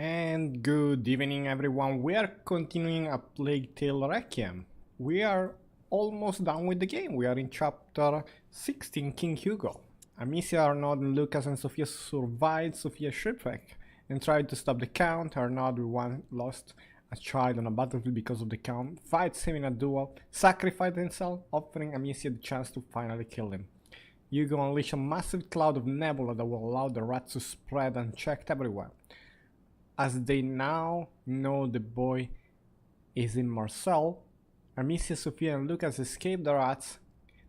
And good evening everyone, we are continuing A Plague Tale Requiem. We are almost done with the game, we are in chapter 16, King Hugo. Amicia, Arnaud, and Lucas and Sophia survived Sophia's shipwreck and tried to stop the Count. Arnaud, one lost a child on a battlefield because of the Count, fights him in a duel, sacrificed himself, offering Amicia the chance to finally kill him. Hugo unleashed a massive cloud of nebula that will allow the rats to spread unchecked everywhere. As they now know the boy is in Marseille, Amicia, Sophia and Lucas escape the rats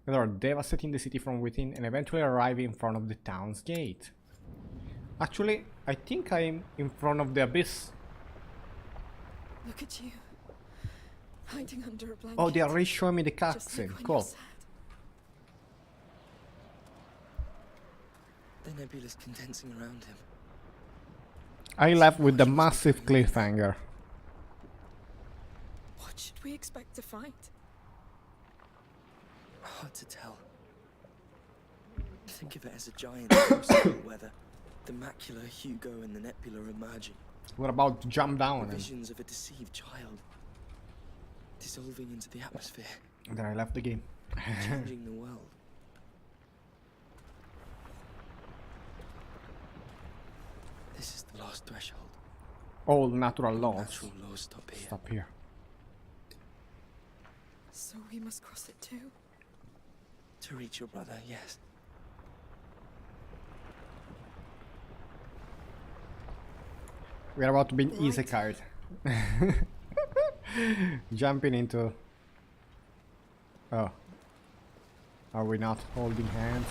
that are devastating the city from within and eventually arrive in front of the town's gate. Actually, I think I'm in front of the abyss. Look at you, hiding under a blanket. Oh, they are re-showing me the cutscene. Cool. The nebula's condensing around him. I left with the massive cliffhanger. What should we expect to find? Hard to tell. Think of it as a giant crucible where the macula, Hugo, and the nebula are merging. We're about to jump down. Visions of a deceived child dissolving into the atmosphere. And then I left the game. Changing the world. This is the last threshold. All natural laws. Natural laws stop here. Stop here. So we must cross it too? To reach your brother, yes. We are about to be in isekai. Jumping into... Oh. Are we not holding hands?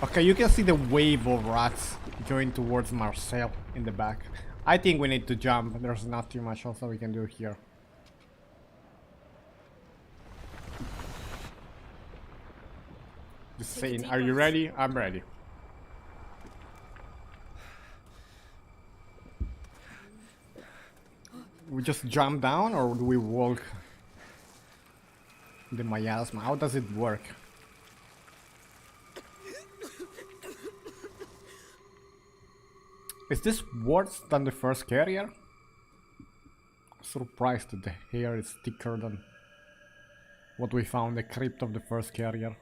Okay, you can see the wave of rats going towards Marseille in the back. I think we need to jump. There's not too much else that we can do here. Just saying, are you ready? I'm ready. We just jump down or do we walk the miasma? How does it work? Is this worse than the first carrier? Surprised that the hair is thicker than what we found in the crypt of the first carrier.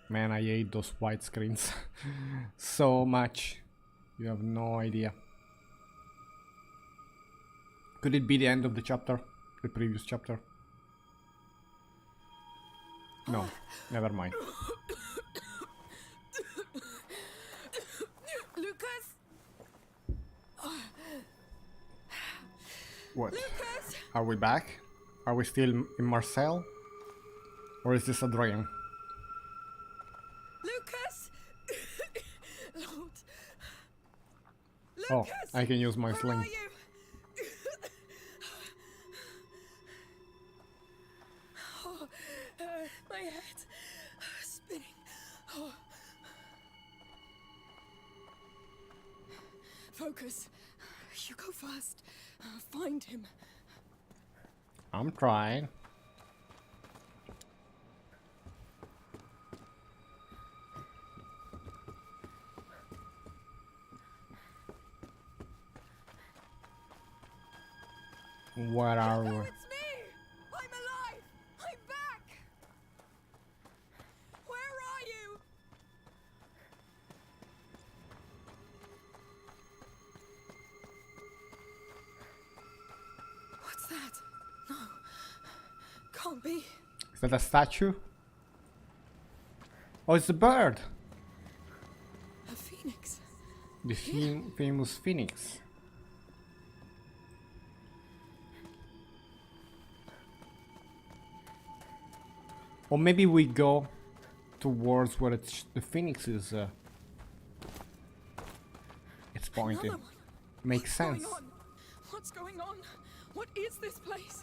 Man, I hate those white screens so much. You have no idea. Could it be the end of the chapter? The previous chapter? No, never mind. Lucas! What? Lucas! Are we back? Are we still in Marseille? Or is this a dream? Lucas! Lord! Oh, Lucas! I can use my Where sling. are you? Oh, my head spinning. Oh. Focus. You go first. Find him. I'm trying. Where are we? Oh, it's me! I'm alive! I'm back! Where are you? What's that? No. Can't be. Is that a statue? Oh, it's a bird! A phoenix. The famous phoenix. Or maybe we go towards where the phoenix is. It's pointing. Another one. Makes sense. Going on? What's going on? What is this place?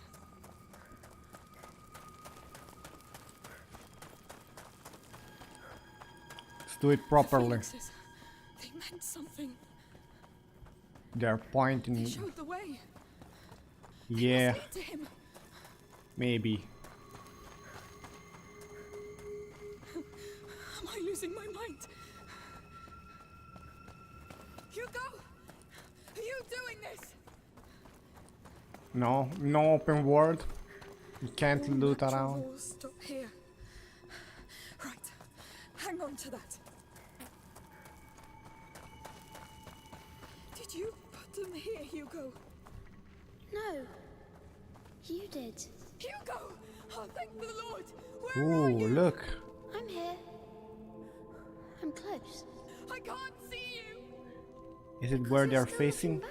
Let's do it properly. Phoenixes. They meant something. They're pointing. They showed the way. Yeah, Must lead to him. maybe. Am I losing my No, no open world. You can't All loot natural around. laws stop here. Right. Hang on to that. Did you put them here, Hugo? No. You did. Hugo! Oh, thank the Lord! Where are Ooh, you? look. I'm here. I'm close. I can't see you! Is it where they're There's still nothing facing? back.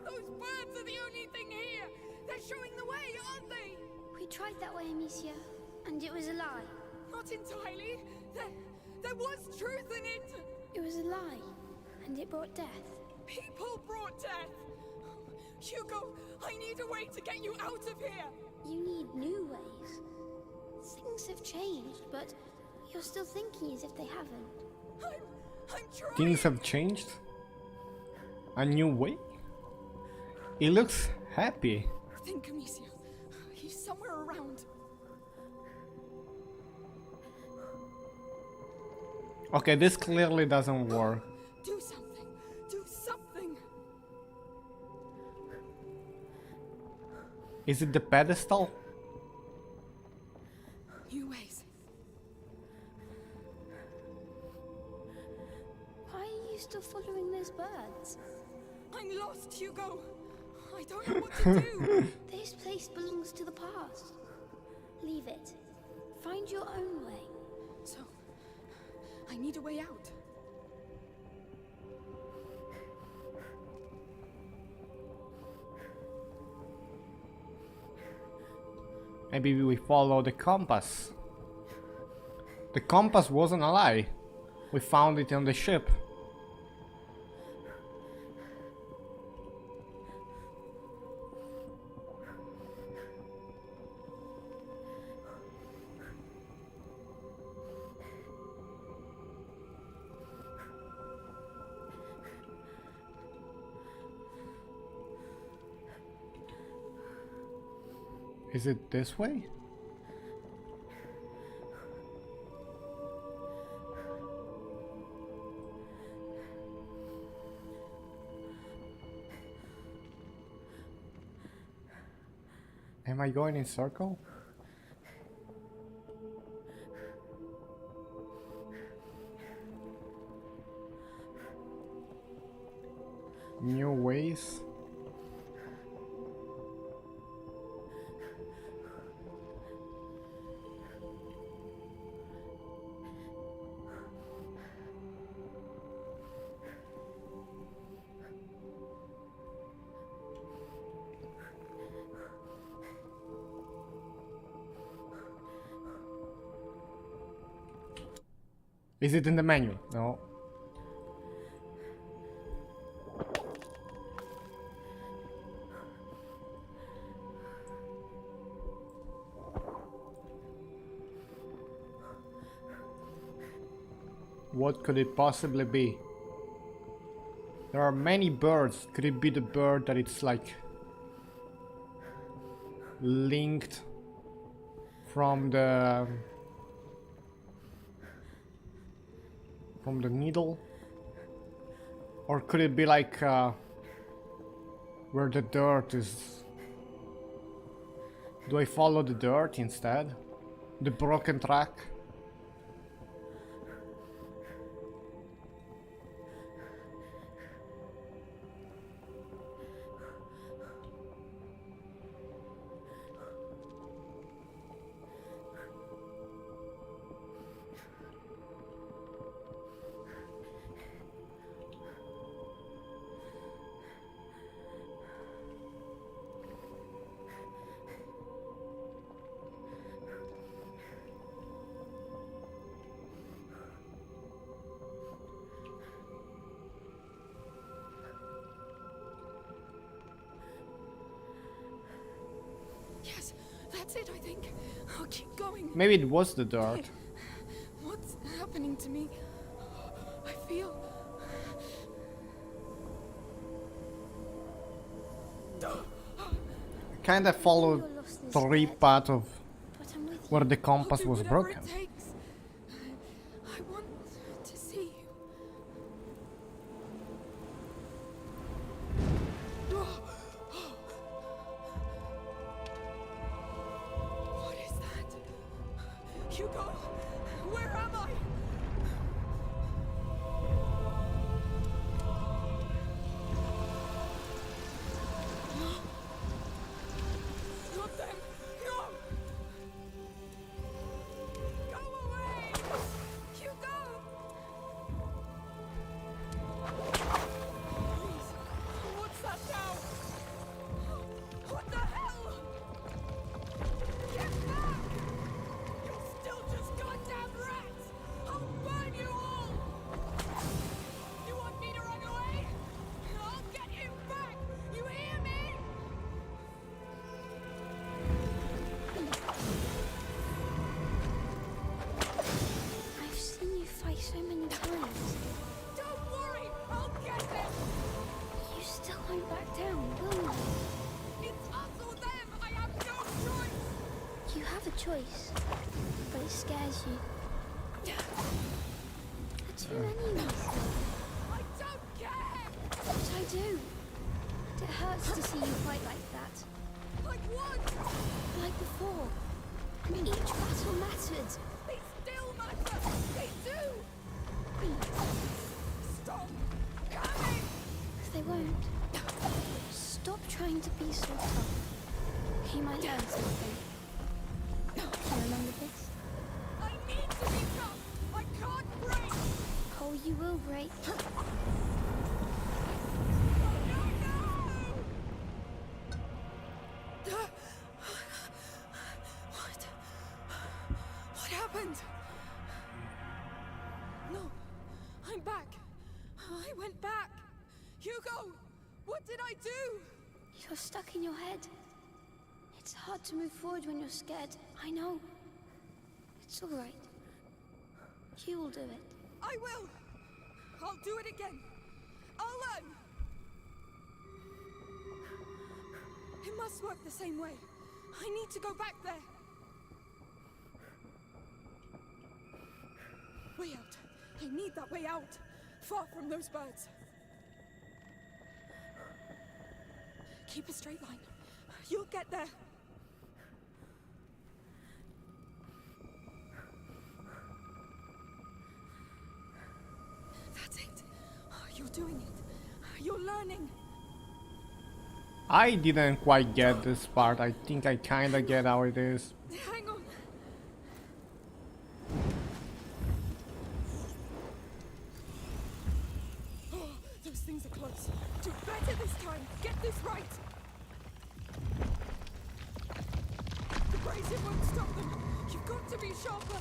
Those birds are the only thing here! They're showing the way, aren't they? We tried that way, Amicia, and it was a lie. Not entirely. There was truth in it. It was a lie, and it brought death. People brought death. Hugo, I need a way to get you out of here. You need new ways. Things have changed, but you're still thinking as if they haven't. I'm trying. Things have changed? A new way? He looks happy. Think, Amicia. He's somewhere around. Okay, this clearly doesn't work. Do something. Do something. Is it the pedestal? New ways. Why are you still following those birds? I'm lost, Hugo. I don't know what to do. This place belongs to the past. Leave it. Find your own way. So, I need a way out. Maybe we follow the compass. The compass wasn't a lie. We found it on the ship. Is it this way? Am I going in circle? New ways? Is it in the menu? No. What could it possibly be? There are many birds. Could it be the bird that it's like linked from the needle? Or could it be like where the dirt is? Do I follow the dirt instead? The broken track? Yes, that's it, I think. I'll keep going. Maybe it was the dirt. What's happening to me? I feel... Kinda followed You're lost the instead, path of but I'm with where you. the I'll compass do was whatever broken. it takes. I want to see you. Hugo, where am I? Not them! No! Go away! Hugo! Please, what's that now? What the hell? Get back! You're still just goddamn rats! I'll burn you all! You want me to run away? I'll get you back! You hear me? I've seen you fight so many times. Don't worry! I'll get them! You still won't back down, will you? It's us or them! I have no choice! You have a choice, but it scares you. There are too many of these. I don't care! But I do. It hurts to see you fight like that. Like what? Like before. Each battle mattered. They still matter! They do! Stop coming! They won't. Stop trying to be so tough. You might learn something. Do you remember this? I need to be tough! I can't break! Oh, you will break. No, no! What happened? No, I'm back. I went back. Hugo, what did I do? You're stuck in your head. It's hard to move forward when you're scared. I know. It's all right. You will do it. I will. I'll do it again. I'll learn. It must work the same way. I need to go back there. Way out. I need that way out. Far from those birds. Keep a straight line. You'll get there. That's it. You're doing it. You're learning. I didn't quite get this part. I think I kinda get how it is. Hang on. Oh, those things are close. Do better this time. Get this right. The brazier won't stop them. You've got to be sharper.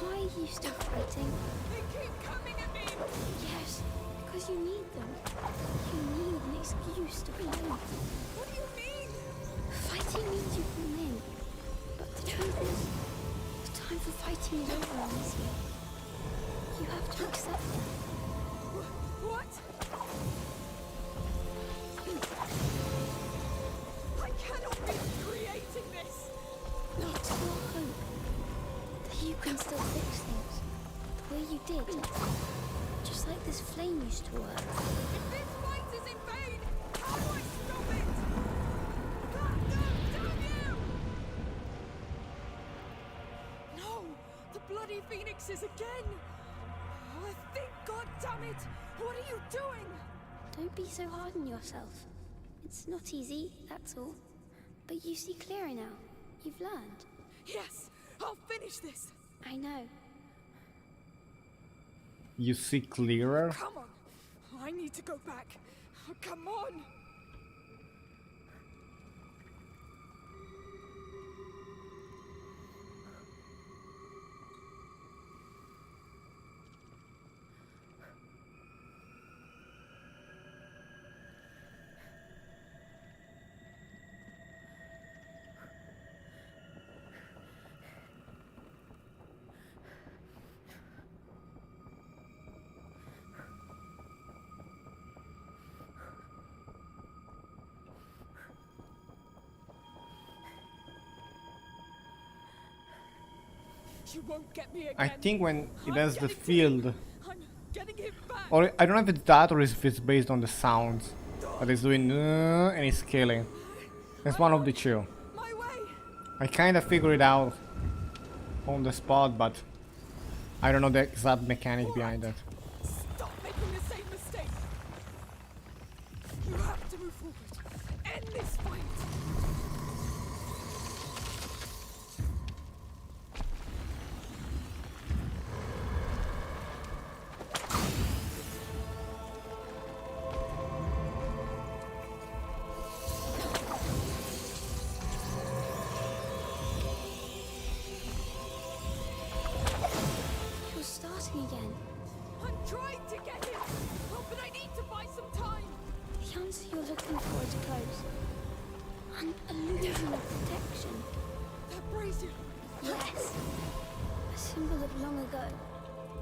Why are you still fighting? They keep coming at me. Yes, because you need them. You need an excuse to play. What do you mean? Fighting means you can win. But the truth is, the time for fighting is over on this year. You have to accept that. What? I cannot be creating this. It's your hope that you can still fix things the way you did. Just like this flame used to work. If this fight is in vain, how do I stop it? Ah, no, damn you! No, the bloody phoenixes again. Oh, think, God damn it! What are you doing? Don't be so hard on yourself. It's not easy, that's all. But you see clearer now. You've learned. Yes, I'll finish this. I know. You see clearer? Come on, I need to go back. Oh, come on. You won't get me again. I think when it I'm has the getting to field, him. I'm getting him back. or I don't know if it's that or if it's based on the sounds, but it's doing and it's killing. It's one of the two. My way. I kind of figured it out on the spot, but I don't know the exact mechanic behind that. Stop making the same mistake. You have to move forward. End this fight. You're starting again. I'm trying to get him. Oh, but I need to buy some time. The answer you're looking for is close. An illusion of protection. That brazier. Yes. A symbol of long ago.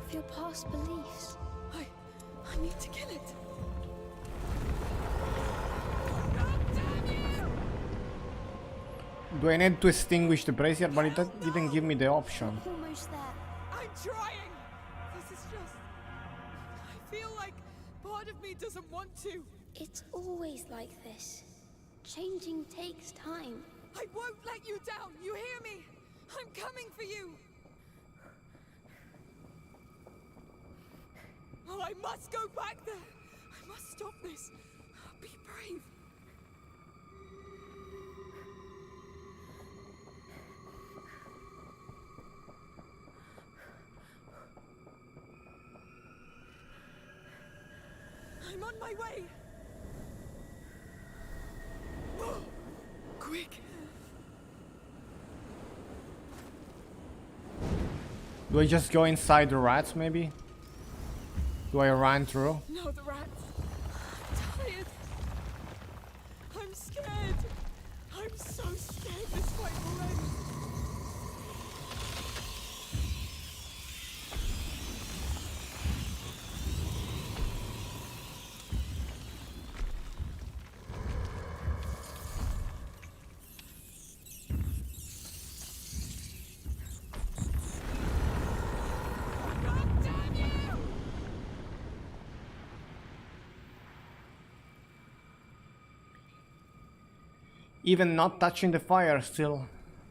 Of your past beliefs. I need to kill it. God damn you! Do I need to extinguish the brazier? But it didn't give me the option. Almost there. I'm trying. This is just. I feel like part of me doesn't want to. It's always like this. Changing takes time. I won't let you down. You hear me? I'm coming for you. Oh, I must go back there. I must stop this. Be brave. I'm on my way. Quick. Do I just go inside the rats, maybe? Do I run through? No, the rats. I'm tired. I'm scared. I'm so scared this fight will end. God damn you! Even not touching the fire still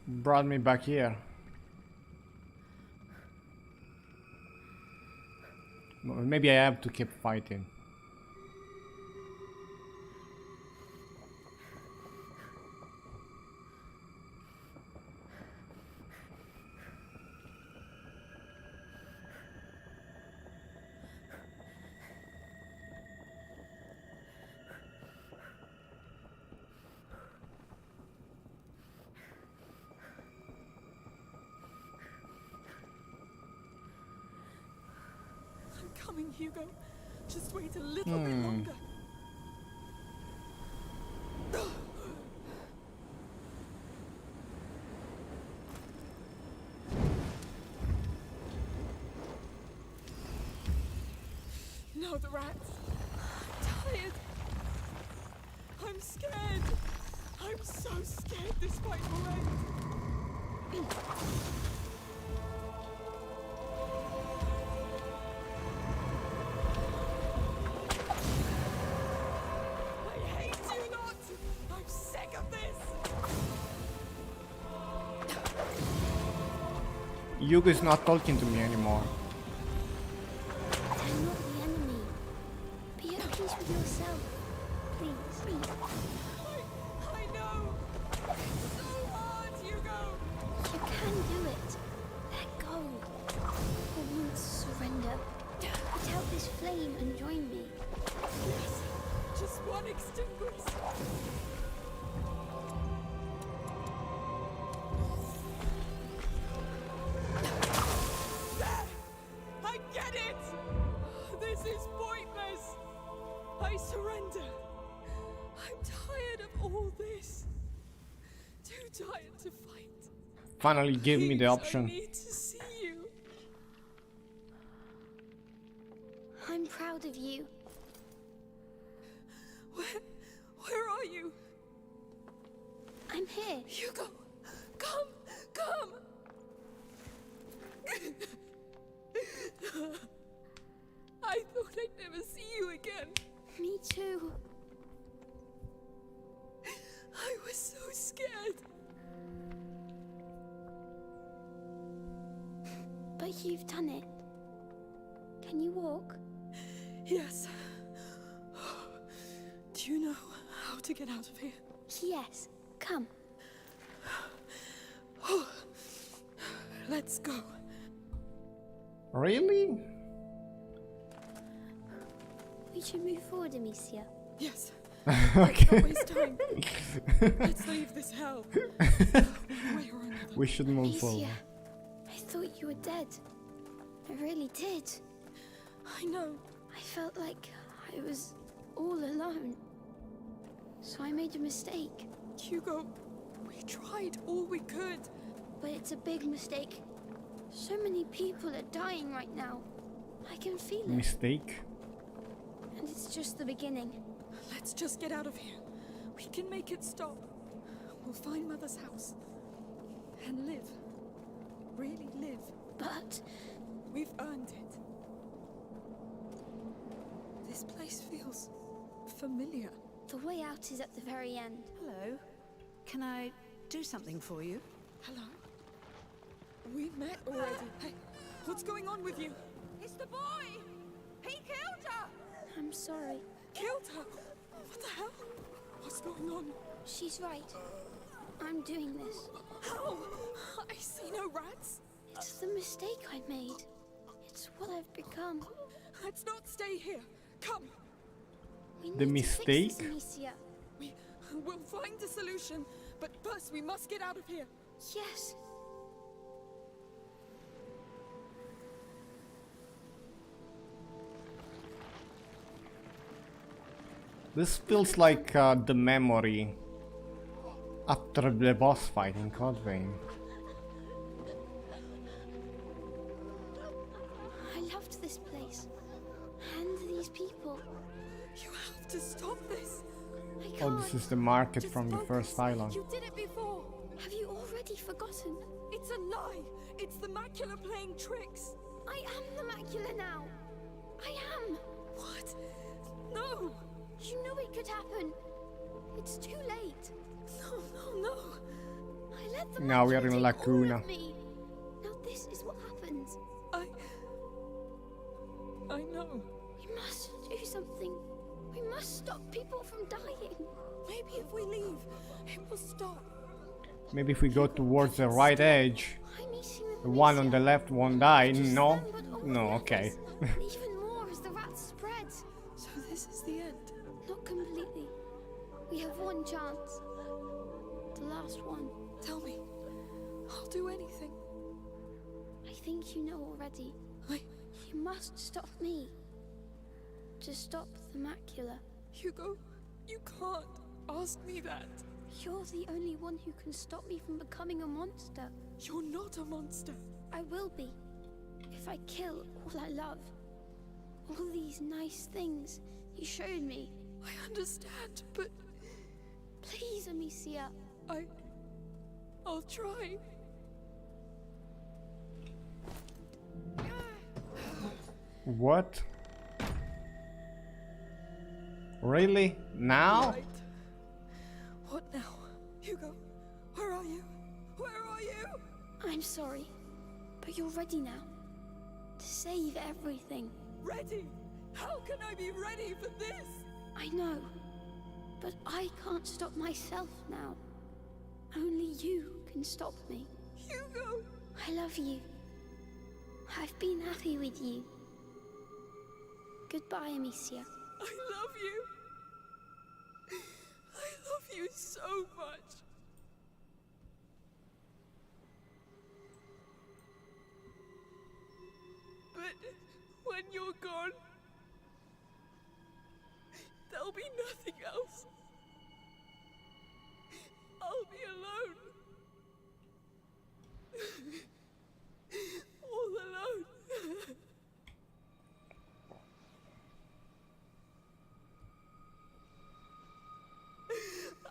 brought me back here. Maybe I have to keep fighting. I'm coming, Hugo. Just wait a little bit longer. No, the rats. I'm tired. I'm scared. I'm so scared this fight will end. I hate you lot. I'm sick of this. Hugo is not talking to me anymore. They're not the enemy. Be at peace with yourself. Please. I know. It's so hard, Hugo. You can do it. Let go. For once, surrender. Put out this flame and join me. Yes. Just one extinguished. There! I get it! This is pointless. I surrender. I'm tired of all this. Too tired to fight. Finally give me the Please, option. I need to see you. I'm proud of you. Where are you? I'm here. Hugo, come, come. too. I was so scared. But you've done it. Can you walk? Yes. Do you know how to get out of here? Yes. Come. Let's go. Really? We should move forward, Amicia. Yes. Okay. Don't waste time. Let's leave this hell. One way or another. We should move forward. Amicia, I thought you were dead. I really did. I know. I felt like I was all alone. So I made a mistake. Hugo, we tried all we could. But it's a big mistake. So many people are dying right now. I can feel it. Mistake? And it's just the beginning. Let's just get out of here. We can make it stop. We'll find Mother's house. And live. Really live. But We've earned it. This place feels familiar. the way out is at the very end. Hello. Can I do something for you? Hello? We met already. Hey, what's going on with you? It's the boy! He killed her! I'm sorry. Killed her? What the hell? What's going on? She's right. I'm doing this. How? I see no rats. It's the mistake I made. It's what I've become. Let's not stay here. Come. We The need to fix mistake? Oh, this, Amicia. We'll find a solution. But first, we must get out of here. Yes. This feels like the memory after the boss fight in Code Vein. I loved this place. And these people. You have to stop this. I Oh, can't. this is the market Just from the focus. first island. You did it before. Have you already forgotten? It's a lie. It's the macula playing tricks. I am the macula now. I am. What? No. You knew it could happen. It's too late. No. I let the Now we are macula in take Lacuna. all of me. Now this is what happens. I know. We must do something. We must stop people from dying. Maybe if we leave, it will stop. Maybe if we go towards the right edge, I'm eating with the one on the left won't die. Just No? then, but all No, the okay. others. Even more as the rats spread. So this is the end. Not completely. We have one chance. The last one. Tell me. I'll do anything. I think you know already. You must stop me. To stop the macula. Hugo, you can't ask me that. You're the only one who can stop me from becoming a monster. You're not a monster. I will be. If I kill all I love. All these nice things you showed me. I understand, but Please, Amicia. I'll try. What? Really? Now? Right. What now? Hugo, where are you? Where are you? I'm sorry. But you're ready now. To save everything. Ready? How can I be ready for this? I know. But I can't stop myself now. Only you can stop me. Hugo! I love you. I've been happy with you. Goodbye, Amicia. I love you. I love you so much. But when you're gone, there'll be nothing else. I'll be alone. All alone.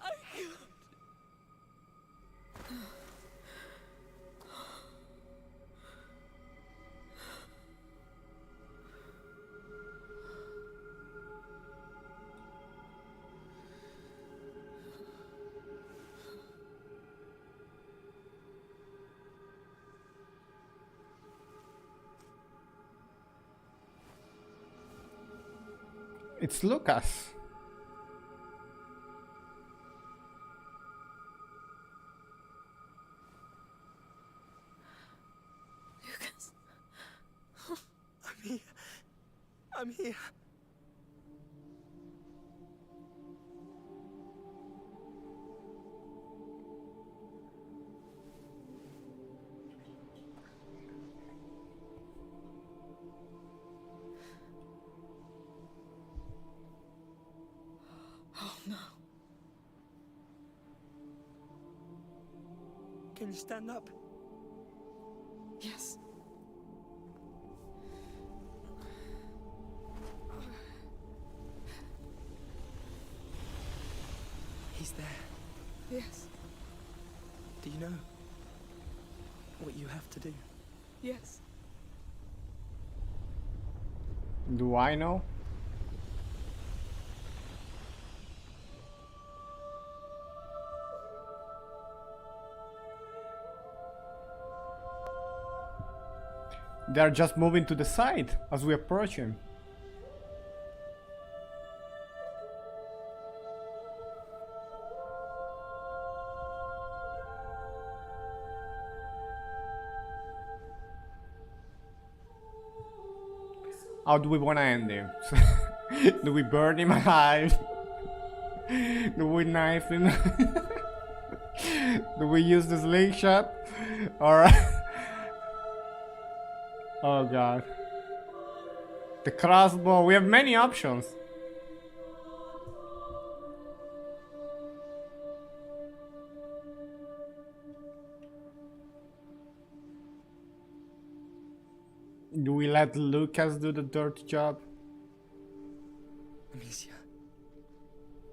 I can't. It's Lucas. Lucas. I'm here. I'm here. Oh no. Can you stand up? Yes. He's there. Yes. Do you know what you have to do? Yes. Do I know? They're just moving to the side as we approach him. How do we want to end him? Do we burn him alive? Do we knife him? Do we use the slingshot? Alright. Oh god. The crossbow. We have many options. Do we let Lucas do the dirty job? Amicia,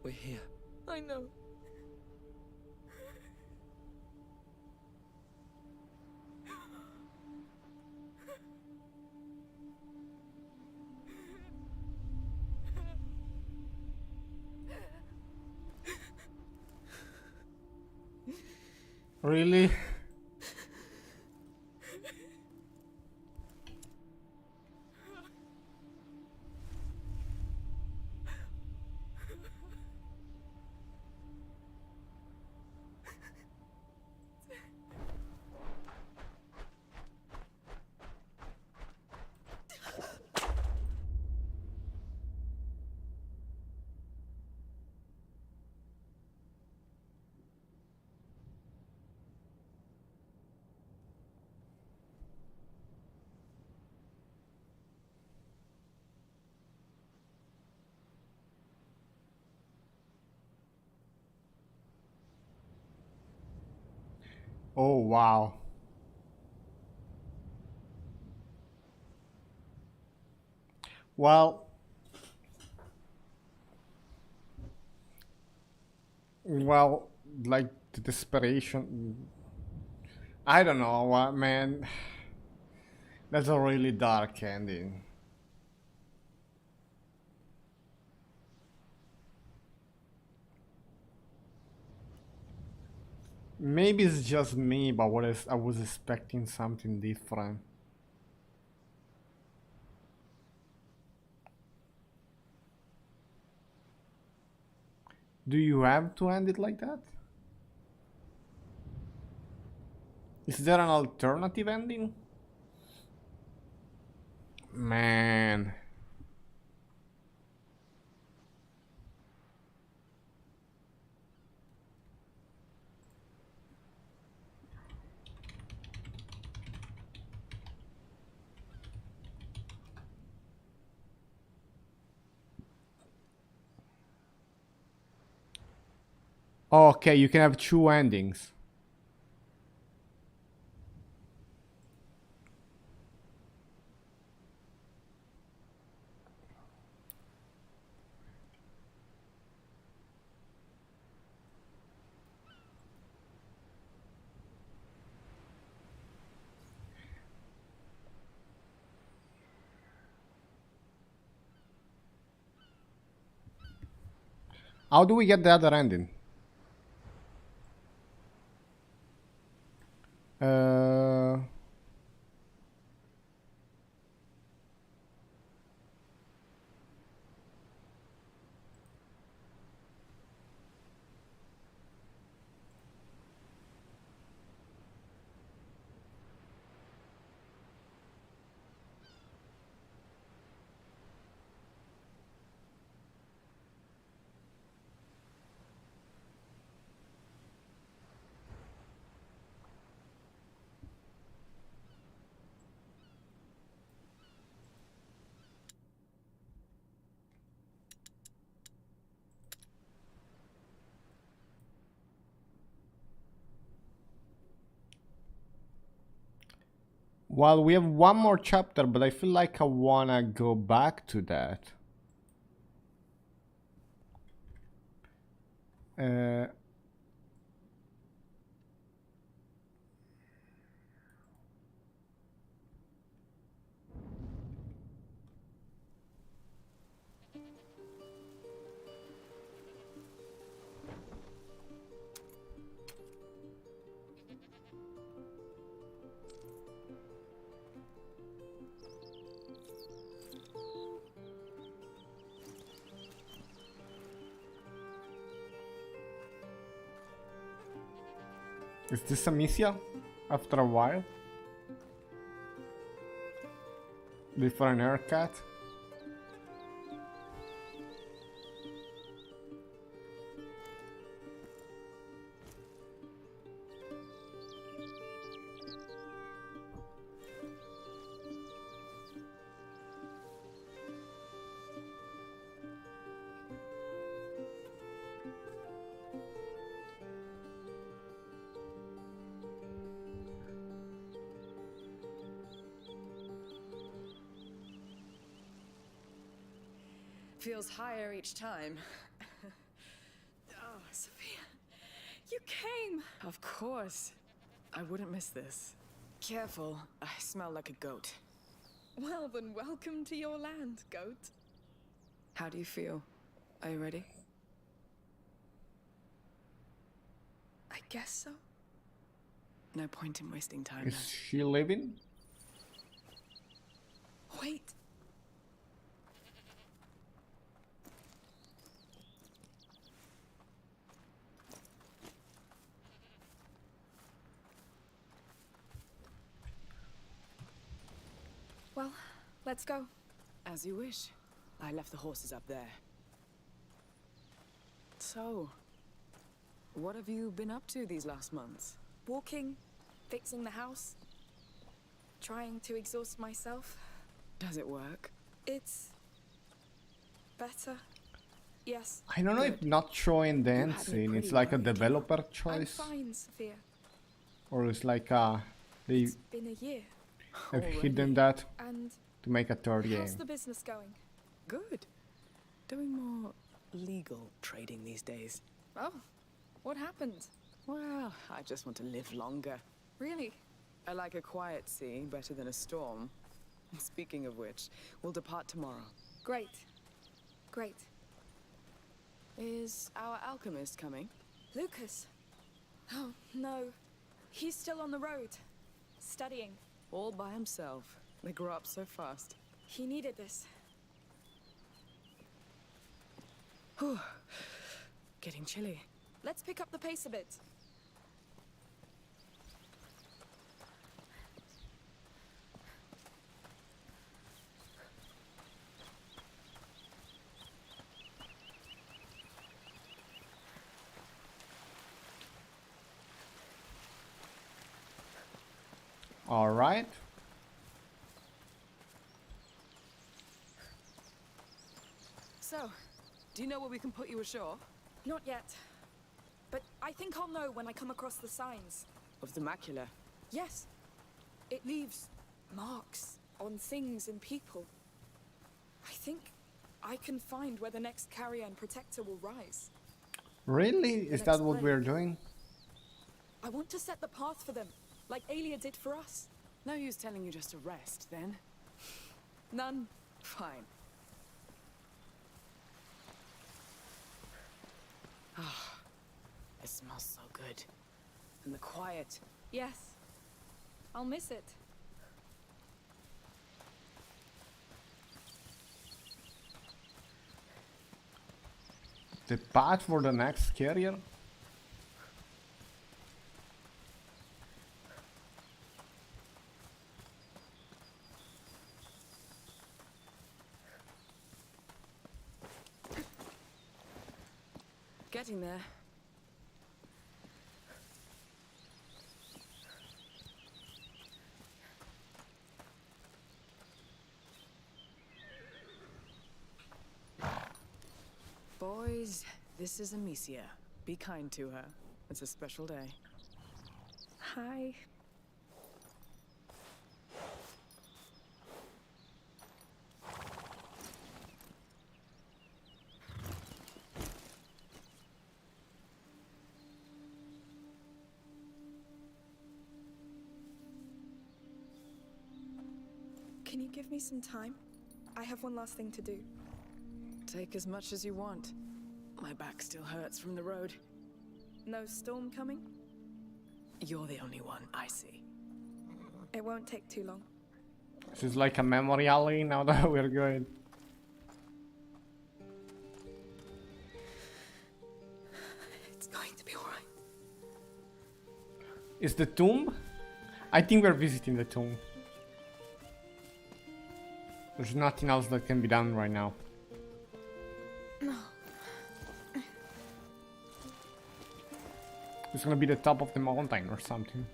we're here. I know. Really? Oh wow. Well, like the desperation. I don't know, man. That's a really dark ending. Maybe it's just me, but I was expecting something different. Do you have to end it like that? Is there an alternative ending? Man. Okay, you can have two endings. How do we get the other ending? Uh... Well, we have one more chapter, but I feel like I wanna go back to that. Is this Amicia? After a while? Different haircut? Feels higher each time. Oh, Sophia, you came. Of course. I wouldn't miss this. Careful, I smell like a goat. Well, then welcome to your land, goat. How do you feel? Are you ready? I guess so. No point in wasting time. Is she living? Wait. Well, let's go. As you wish. I left the horses up there. So, what have you been up to these last months? Walking, fixing the house, trying to exhaust myself. Does it work? It's better. Yes. I don't know if not showing the end had me scene, it's pretty like a worried. developer I'm choice, fine, Sophia. or it's like they It's been a year. have Already? hidden that And to make a third how's game. the business going? Good. Doing more legal trading these days. Oh, what happened? Well, I just want to live longer. Really? I like a quiet sea better than a storm. Speaking of which, we'll depart tomorrow. Great. Great. Is our alchemist coming? Lucas? Oh, no. He's still on the road. Studying. All by himself. They grow up so fast. He needed this. Whew. Getting chilly. Let's pick up the pace a bit. All right. So, do you know where we can put you ashore? Not yet. But I think I'll know when I come across the signs. Of the macula? Yes. It leaves marks on things and people. I think I can find where the next carrier and protector will rise. Really? Is that what we're doing? I want to set the path for them, like Aelia did for us. No use telling you just to rest, then. None. Fine. Ah, it smells so good. And the quiet. Yes. I'll miss it. The path for the next carrier? Getting there. Boys, this is Amicia. Be kind to her. It's a special day. Hi. you give me some time? I have one last thing to do. Take as much as you want. My back still hurts from the road. No storm coming? You're the only one I see. It won't take too long. This is like a memory alley now that we're going. It's going to be alright. Is the tomb? I think we're visiting the tomb. There's nothing else that can be done right now. No. It's gonna be the top of the mountain or something.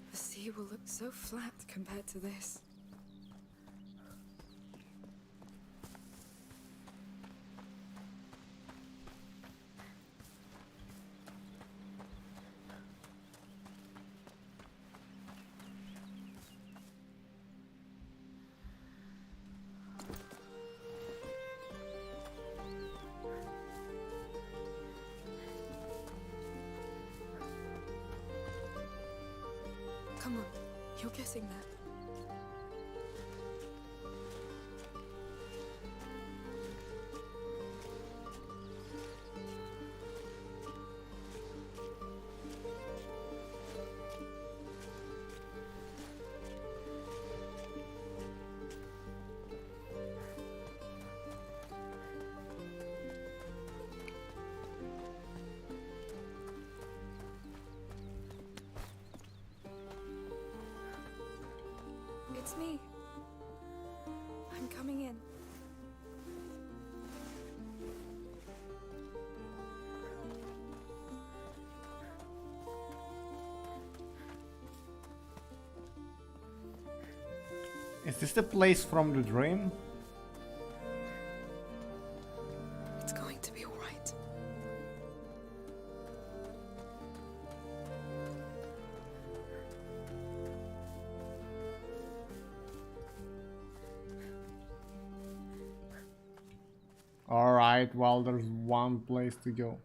The sea will look so flat compared to this. Come on, you're guessing that. It's me. I'm coming in. Is this the place from the dream? It's going to be alright. Alright, well, there's one place to go.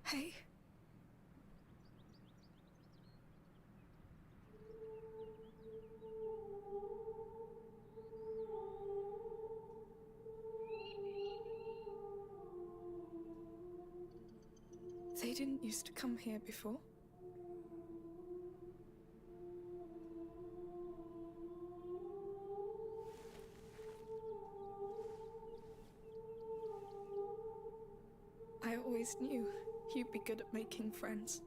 Hey. They didn't used to come here before. I always knew you'd be good at making friends.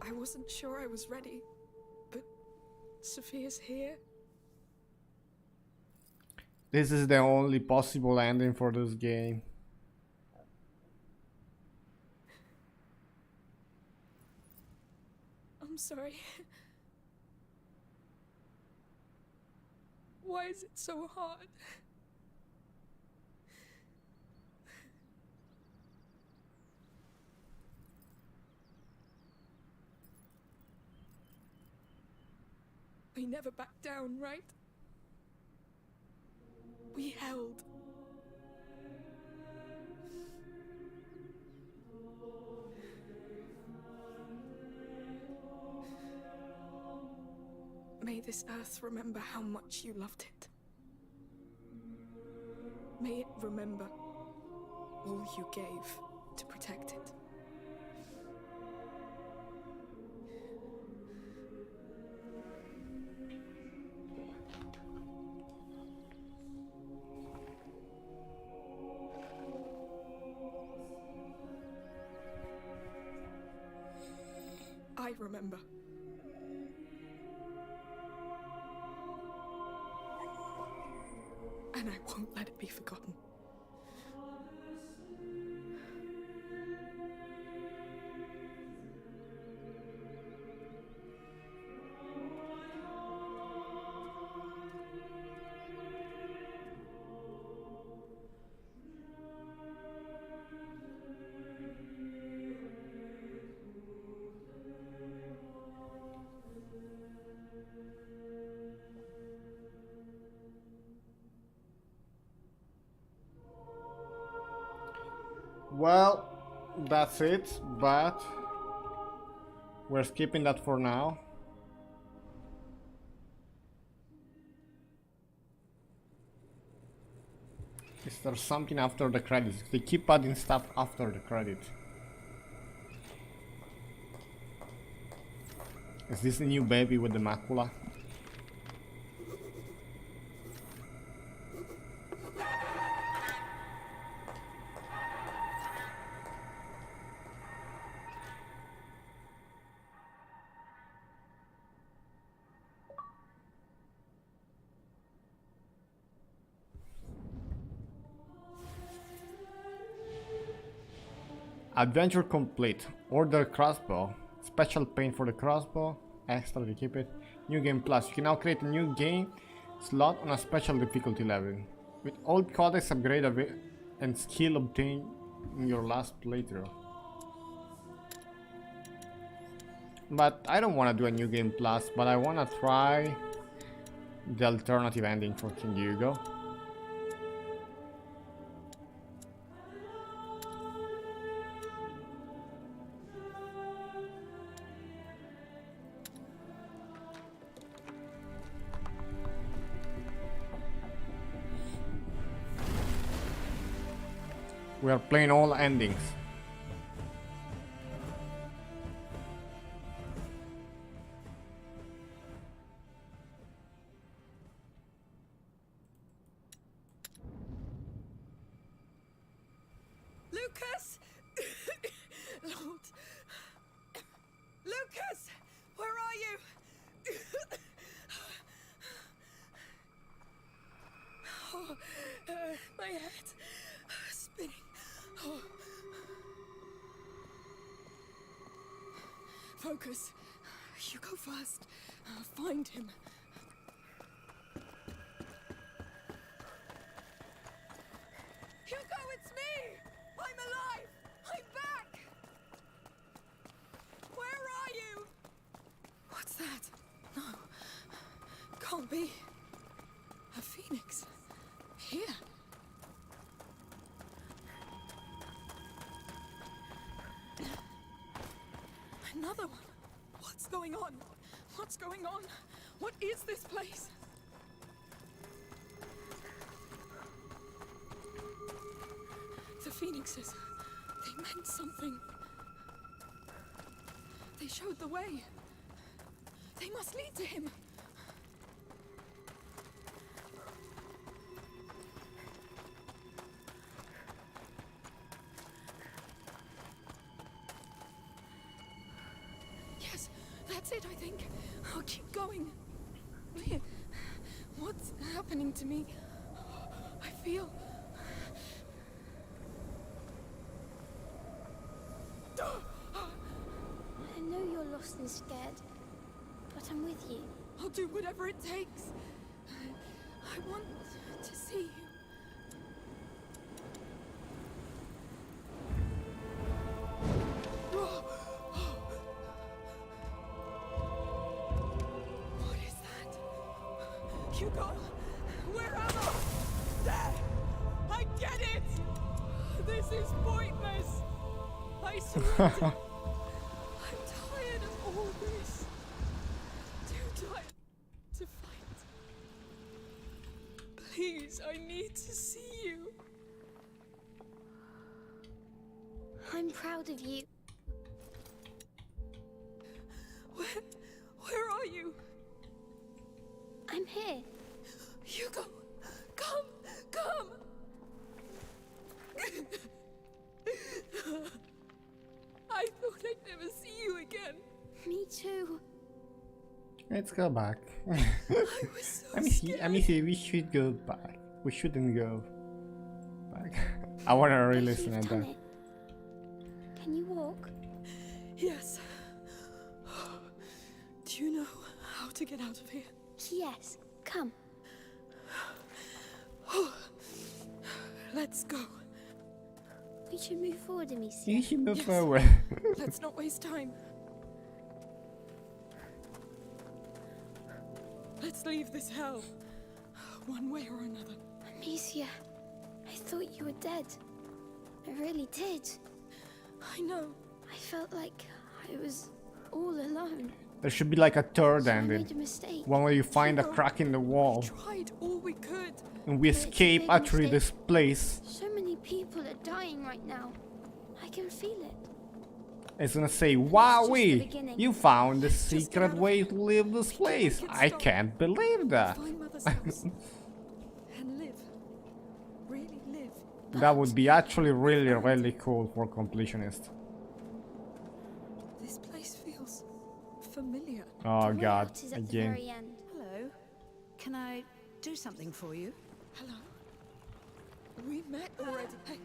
I wasn't sure I was ready, but Sophia's here. This is the only possible ending for this game. I'm sorry. Why is it so hard? We never backed down, right? We held. May this earth remember how much you loved it. May it remember all you gave to protect it. I remember. And I won't let it be forgotten. Well, that's it, but we're skipping that for now. Is there something after the credits? They keep adding stuff after the credit. Is this the new baby with the macula? Adventure complete. Order crossbow. Special paint for the crossbow. Extra to keep it. New game plus. You can now create a new game slot on a special difficulty level. With all codex upgrade and skill obtained in your last playthrough. But I don't want to do a new game plus, but I want to try the alternative ending for King Hugo. We are playing all endings. Lucas! Lord. Lucas! Where are you? Oh, my head. Spinning. Oh. Focus. You go first. Find him. Hugo, it's me! I'm alive! I'm back! Where are you? What's that? No. Can't be. A phoenix. Here. Another one. What's going on? What's going on? What is this place? The phoenixes. They meant something. They showed the way. They must lead to him. Yes, that's it, I think. I'll keep going. What's happening to me? I feel... I know you're lost and scared, but I'm with you. I'll do whatever it takes. I want to see you. What is that? Hugo, where am I? There! I get it! This is pointless! I surrender. I'm tired of all this. Too tired to fight. Please, I need to see you. I'm proud of you. Where are you? I'm here. Hugo, come! I thought I'd never see you again. Me Let's go back. I was so Let me see, we should go back. We shouldn't go back. I wanna But re-listen you've at done that. it. Can you walk? Yes. Do you know how to get out of here? Yes. Come. Let's go. We should move forward, Amicia. You should move Yes. forward. Let's not waste time. Let's leave this hell. One way or another. Amicia, I thought you were dead. I really did. I know. I felt like I was all alone. There should be like a third So I ending. made a mistake. One where you find a crack in the wall Tried all we could. and we But it's a escape big actually mistake. this place. So many people are dying right now. I can feel it. It's gonna say, just the "Wowee! beginning. You found the Just get secret out of way here. to leave this place. Make it I stop. can't believe that." Find Mother's house. And live. Really live. That would be actually really, really cool for completionists. This place feels familiar. Oh The way god, out is at the again. very end. Hello. Can I do something for you? Hello? We met already. Hey,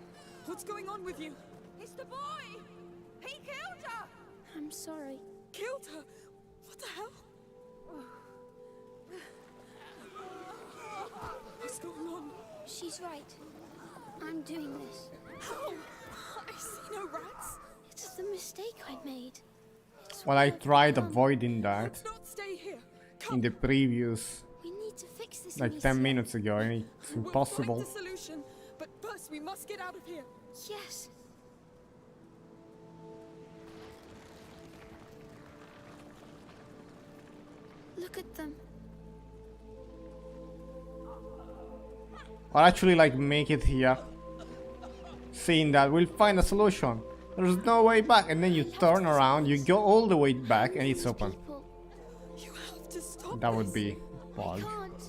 what's going on with you? It's the boy! He killed her! I'm sorry. Killed her? What the hell? What's going on? She's right. I'm doing this. How? I see no rats. It's the mistake I made. It's Well, I what I've tried become. avoiding that Let's not stay here. in Come. the previous, We need to fix this. like 10 Amicia. minutes ago, and it's We'll impossible. find a solution, but first we must get out of here. Yes. Look at them. Or actually, like, make it here. Saying that we'll find a solution. There's no way back, and then you turn around, you go all the way back, and it's open. People. You have to stop That would this. be I fun. can't.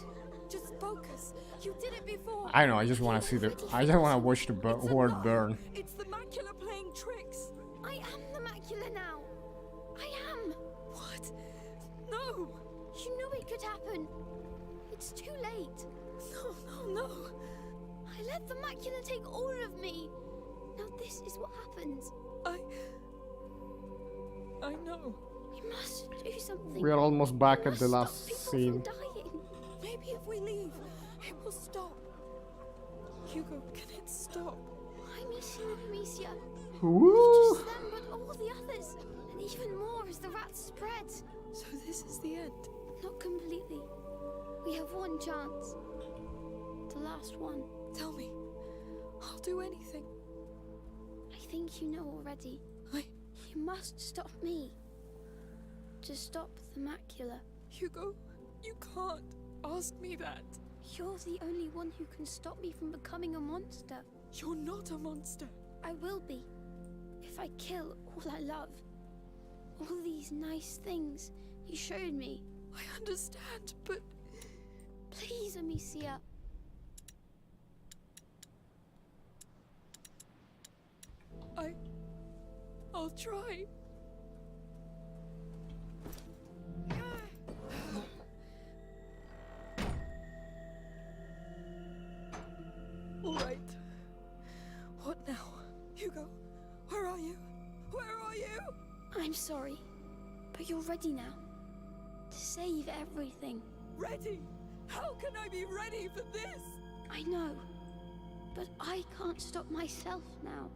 Just focus. You did it before. I know, I just want to see the. I just want to watch the It's a world lie. burn. It's the macula playing tricks. I am the macula now. I am. What? No. You knew it could happen. It's too late. No. I let the macula take all of me. Now this is what happens. I know. We must do something. We are almost back We at the must last stop people scene. from dying. Maybe if we leave, it will stop. Hugo, can it stop? I'm missing Amicia. Not Woo! just them, but all the others. And even more as the rats spread. So this is the end. Not completely. We have one chance. The last one. Tell me. I'll do anything. I think you know already. You must stop me. To stop the macula. Hugo, you can't ask me that. You're the only one who can stop me from becoming a monster. You're not a monster. I will be. If I kill all I love. All these nice things you showed me. I understand, but Please, Amicia. I'll try. All right. What now? Hugo, where are you? Where are you? I'm sorry. But you're ready now. To save everything. Ready? How can I be ready for this? I know. But I can't stop myself now.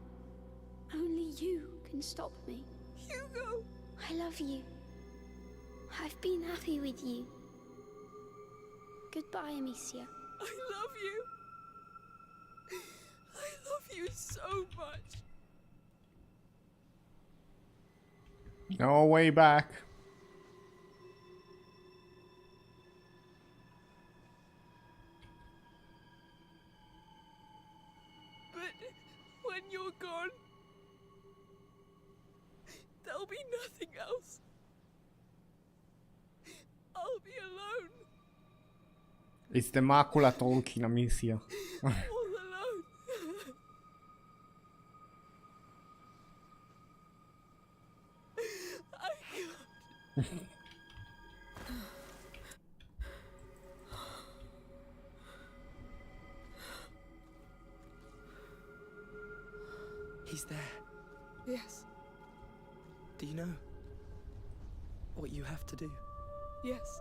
Only you can stop me. Hugo! I love you. I've been happy with you. Goodbye, Amicia. I love you. I love you so much. No way back. But when you're gone, there'll be nothing else. I'll be alone. It's the macula talking, Amicia. All alone. I can't. He's there. Yes, Do you know what you have to do? yes.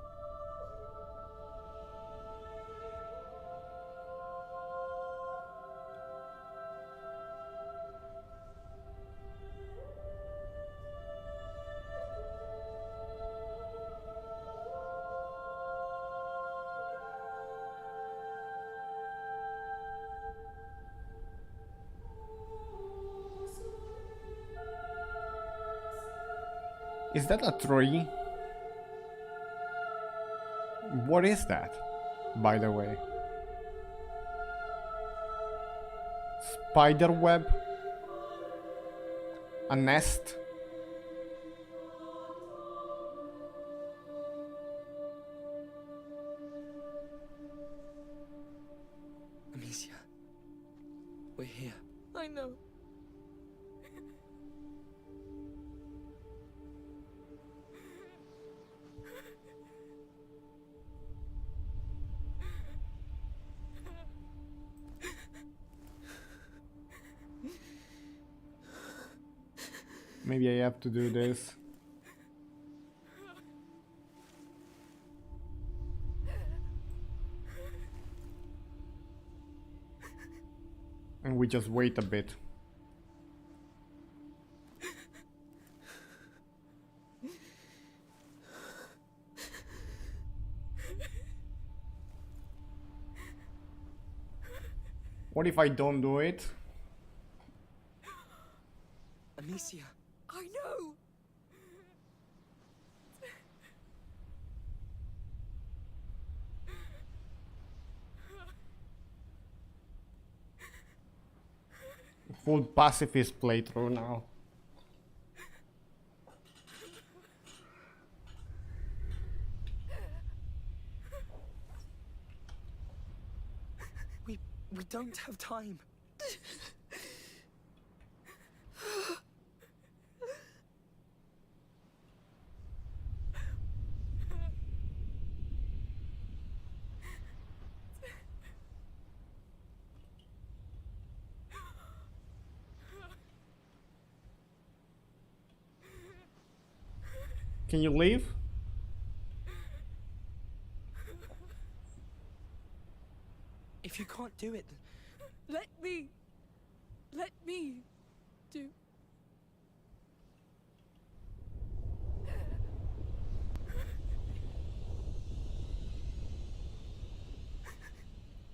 Is that a tree? What is that, by the way? Spider web? A nest? Amicia, we're here. I know. Maybe I have to do this. And we just wait a bit. What if I don't do it? Amicia, I know. Full pacifist playthrough now. we don't have time. Can you leave? If you can't do it, Let me do.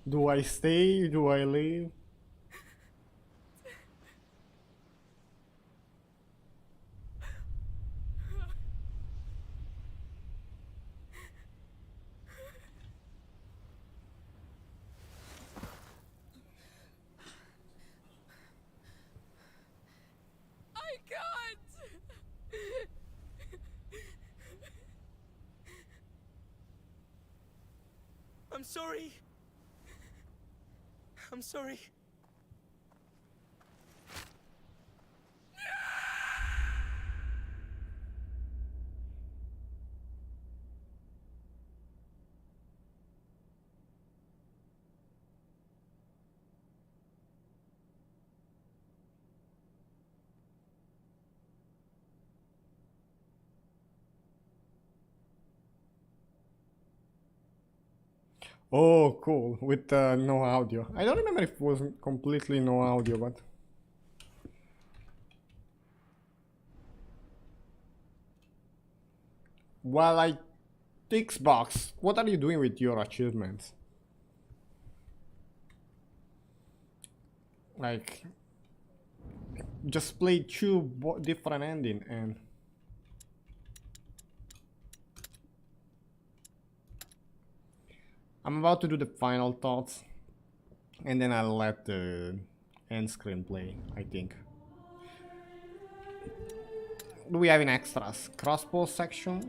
Do I stay? Do I leave? I can't. I'm sorry. I'm sorry. Oh, cool. With no audio. I don't remember if it was completely no audio, but... Well, I... Xbox, what are you doing with your achievements? Like... Just play two different endings and... I'm about to do the final thoughts, and then I'll let the end screen play, I think. Do we have in extras? Crossbow section?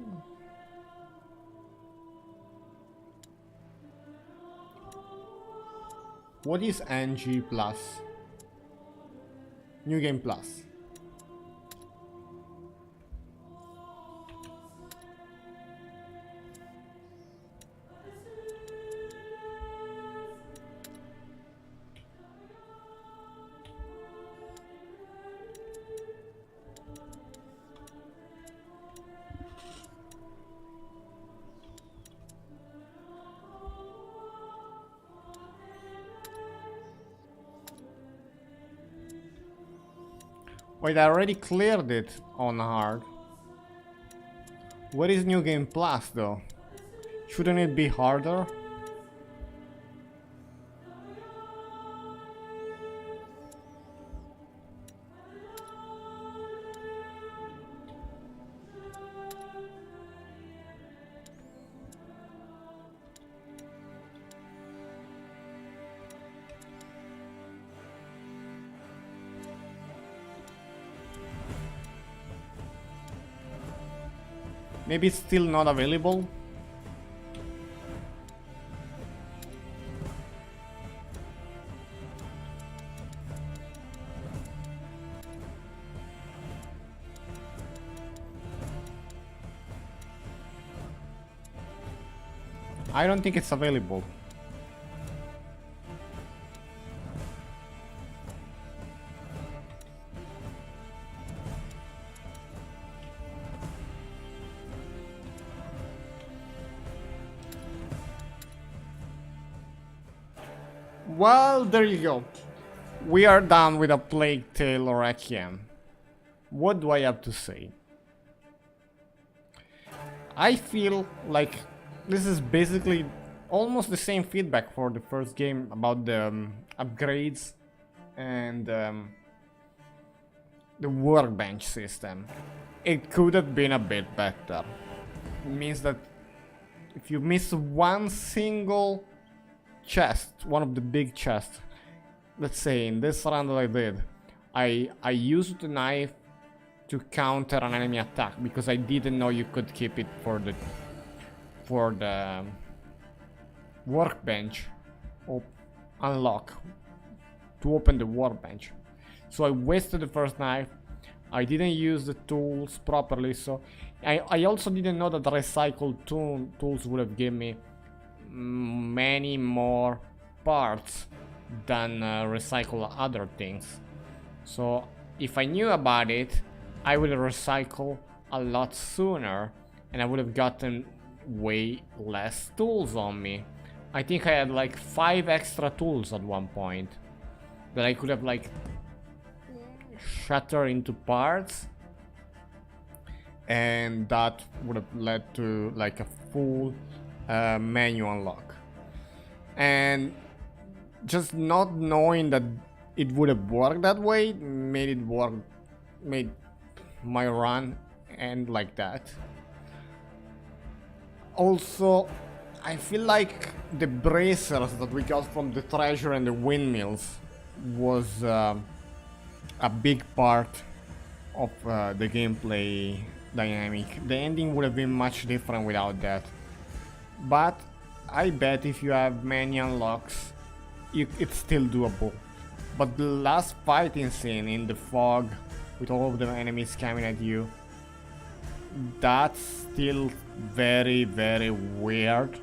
What is NG Plus? New Game Plus. Wait, I already cleared it on hard. Where is New Game Plus though? Shouldn't it be harder? Maybe it's still not available. I don't think it's available. Well, there you go. We are done with a Plague Tale Requiem. What do I have to say? I feel like this is basically almost the same feedback for the first game about the upgrades and the workbench system. It could have been a bit better. It means that if you miss one single chest, one of the big chests, let's say in this run that I did, I used the knife to counter an enemy attack because I didn't know you could keep it for the workbench or unlock to open the workbench. So I wasted the first knife. I didn't use the tools properly, so I also didn't know that the recycled tools would have given me many more parts than recycle other things. So if I knew about it, I would recycle a lot sooner and I would have gotten way less tools on me. I think I had like 5 extra tools at one point that I could have like shattered into parts, and that would have led to like a full menu unlock. And just not knowing that it would have worked that way made my run end like that. Also, I feel like the bracers that we got from the treasure and the windmills was a big part of the gameplay dynamic. The ending would have been much different without that. But I bet if you have many unlocks, it's still doable. But the last fighting scene in the fog with all of the enemies coming at you, that's still very, very weird.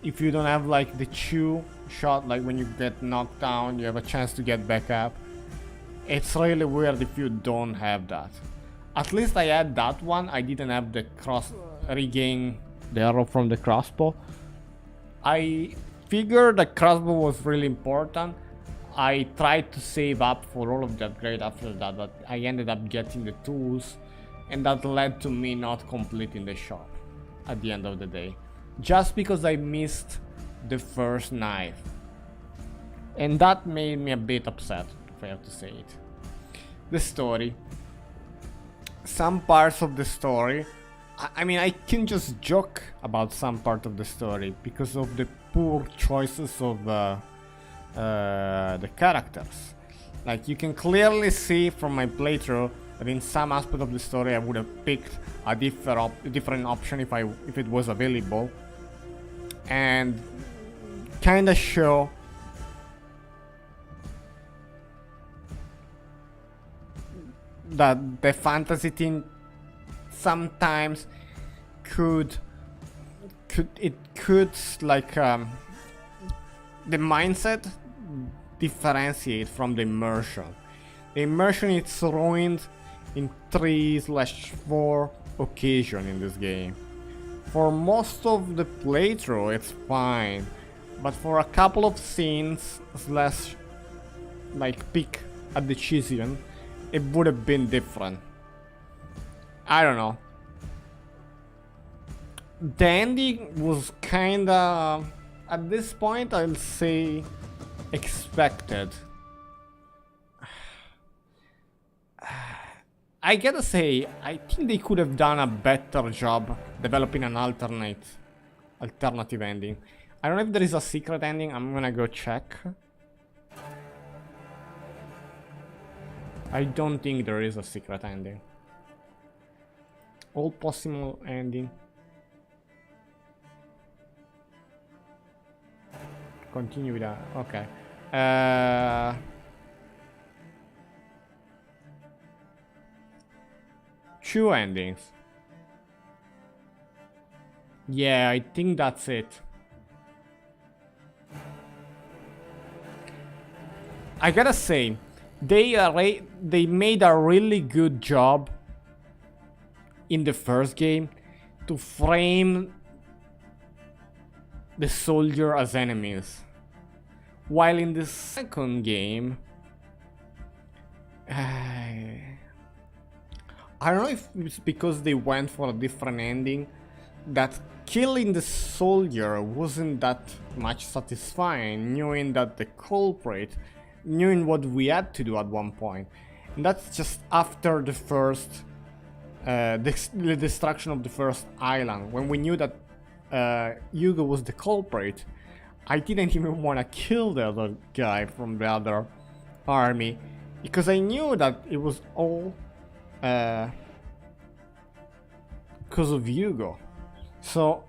If you don't have like the chew shot, like when you get knocked down, you have a chance to get back up. It's really weird if you don't have that. At least I had that one. I didn't have the regain the arrow from the crossbow. I figured the crossbow was really important. I tried to save up for all of the upgrade after that, but I ended up getting the tools, and that led to me not completing the shop at the end of the day, just because I missed the first knife. And that made me a bit upset, if I have to say it. The story. Some parts of the story, I mean, I can just joke about some part of the story because of the poor choices of the characters. Like, you can clearly see from my playthrough that in some aspect of the story I would have picked a different option if it was available, and kinda show that the fantasy thing sometimes could like the mindset differentiate from the immersion. The immersion is ruined in 3/4 occasion in this game. For most of the playthrough it's fine, but for a couple of scenes / like pick a decision, it would have been different. I don't know. The ending was kinda, at this point, I'll say, expected. I gotta say, I think they could have done a better job developing an alternative ending. I don't know if there is a secret ending. I'm gonna go check. I don't think there is a secret ending. All possible ending. Continue with that. Okay. Two endings. Yeah, I think that's it. I gotta say, they made a really good job in the first game to frame the soldier as enemies, while in the second game, I don't know if it's because they went for a different ending, that killing the soldier wasn't that much satisfying, knowing that the culprit, knowing what we had to do at one point. And that's just after the first, the destruction of the first island, when we knew that Hugo was the culprit. I didn't even want to kill the other guy from the other army, because I knew that it was all because of Hugo. So,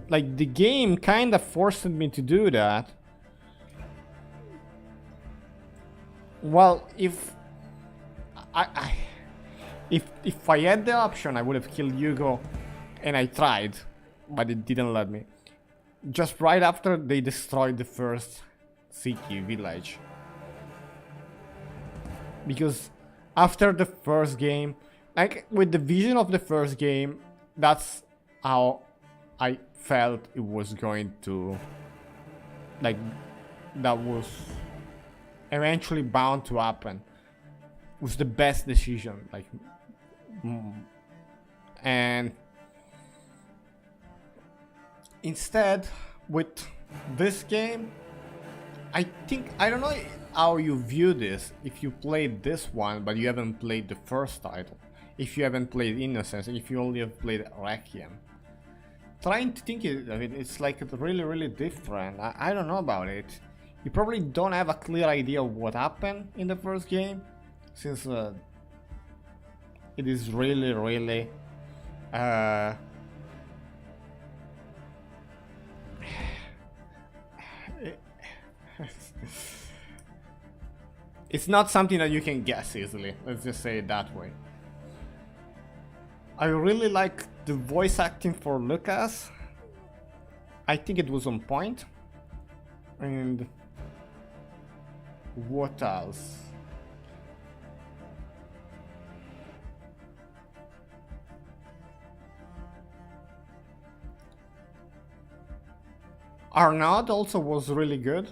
like, the game kind of forced me to do that. Well, if I had the option, I would have killed Hugo, and I tried, but it didn't let me. Just right after they destroyed the first city village. Because after the first game, like with the vision of the first game, that's how I felt it was going to, like, that was eventually bound to happen. It was the best decision, like, and instead, with this game, I think, I don't know how you view this, if you played this one but you haven't played the first title, if you haven't played Innocence, if you only have played Requiem. Trying to think of it, it's like really different. I don't know about it. You probably don't have a clear idea of what happened in the first game, since it is really it's not something that you can guess easily, let's just say it that way. I really like the voice acting for Lucas. I think it was on point. And what else? Arnaud also was really good.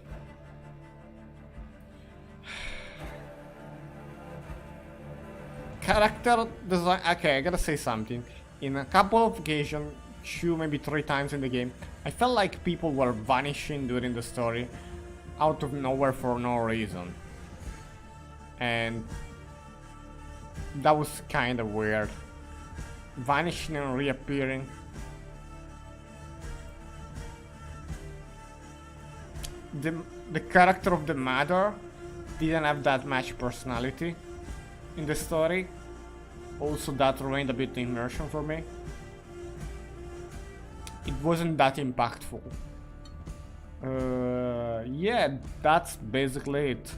Character design. Okay, I gotta say something. In a couple of occasions, 2 maybe 3 times in the game, I felt like people were vanishing during the story out of nowhere for no reason. And that was kind of weird. Vanishing and reappearing. The character of the mother didn't have that much personality in the story. Also, that ruined a bit the immersion for me. It wasn't that impactful. Yeah, that's basically it.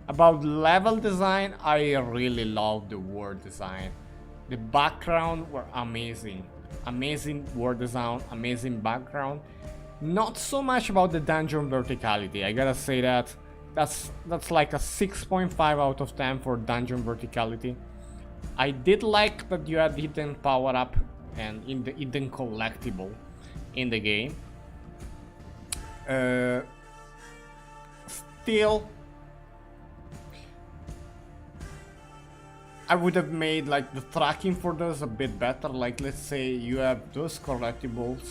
About level design, I really love the world design. The background were amazing. Amazing world design, amazing background. Not so much about the dungeon verticality. I gotta say that that's like a 6.5 out of 10 for dungeon verticality. I did like that you had hidden power up and in the hidden collectible in the game. Still, I would have made like the tracking for those a bit better. Like let's say you have those collectibles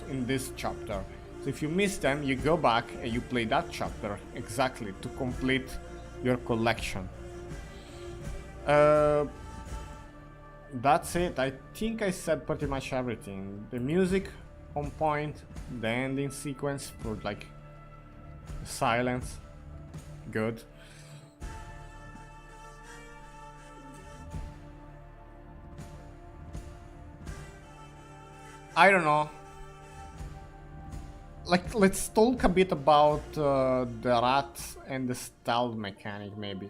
in this chapter. So if you miss them, you go back and you play that chapter exactly to complete your collection. That's it. I think I said pretty much everything. The music on point, the ending sequence for like silence, good. I don't know. Like, let's talk a bit about the rats and the stealth mechanic, maybe.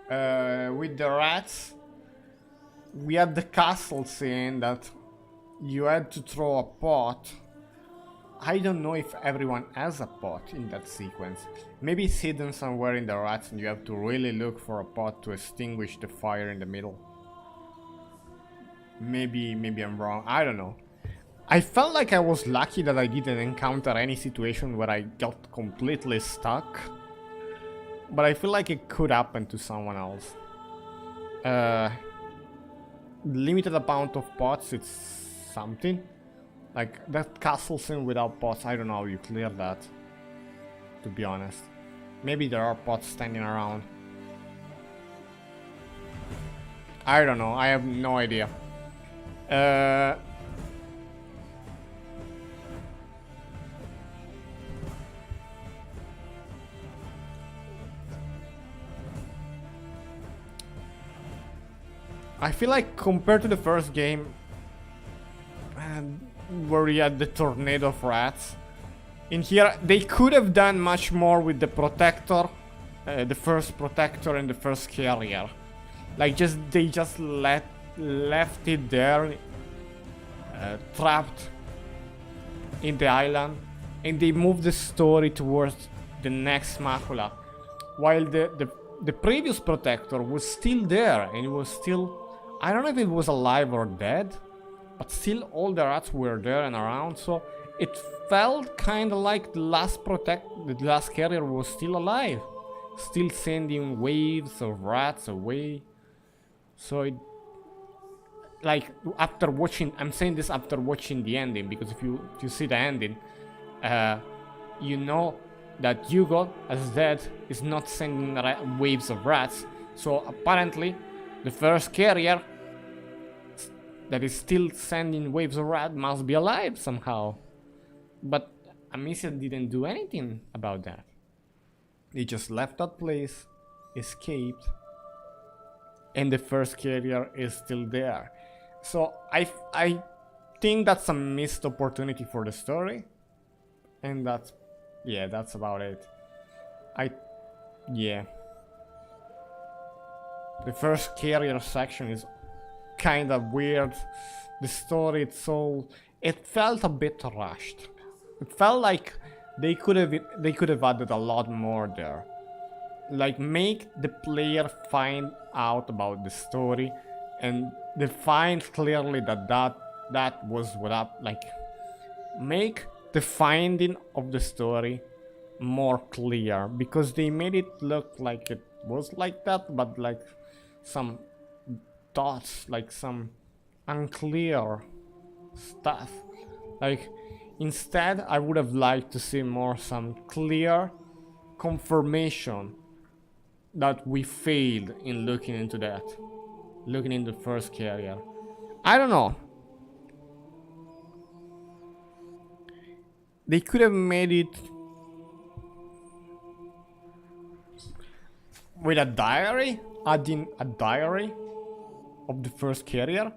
With the rats, we had the castle scene that you had to throw a pot. I don't know if everyone has a pot in that sequence. Maybe it's hidden somewhere in the rats and you have to really look for a pot to extinguish the fire in the middle. Maybe I'm wrong, I don't know. I felt like I was lucky that I didn't encounter any situation where I got completely stuck. But I feel like it could happen to someone else. Limited amount of pots, it's something. Like that castle scene without pots, I don't know how you clear that. To be honest. Maybe there are pots standing around. I don't know, I have no idea. I feel like compared to the first game, where we had the tornado of rats, in here they could have done much more with the protector, the first protector and the first carrier. Like they just left it there, trapped in the island, and they moved the story towards the next macula, while the previous protector was still there and it was still. I don't know if it was alive or dead, but still all the rats were there and around, so it felt kind of like the last carrier was still alive, still sending waves of rats away. So it, like after watching, I'm saying this after watching the ending, because if you see the ending, you know that Hugo, as dead, is not sending waves of rats. So apparently the first carrier that is still sending waves of rats must be alive somehow. But Amicia didn't do anything about that. They just left that place, escaped, and the first carrier is still there. So I think that's a missed opportunity for the story. And that's about it. The first carrier section is kind of weird. The story itself, it felt a bit rushed. It felt like they could have added a lot more there. Like make the player find out about the story and define clearly that was what up. Like make the finding of the story more clear, because they made it look like it was like that, but like some dots, like some unclear stuff. Like instead I would have liked to see more some clear confirmation that we failed in looking into the first carrier. I don't know. They could have made it with a diary, adding a diary of the first carrier.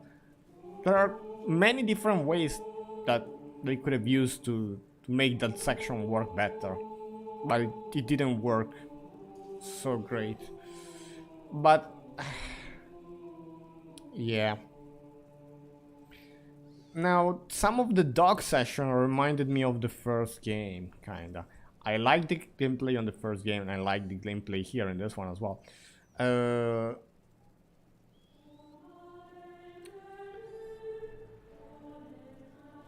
There are many different ways that they could have used to make that section work better, but it didn't work so great. But yeah. Now, some of the dog session reminded me of the first game, kinda. I like the gameplay on the first game, and I like the gameplay here in this one as well.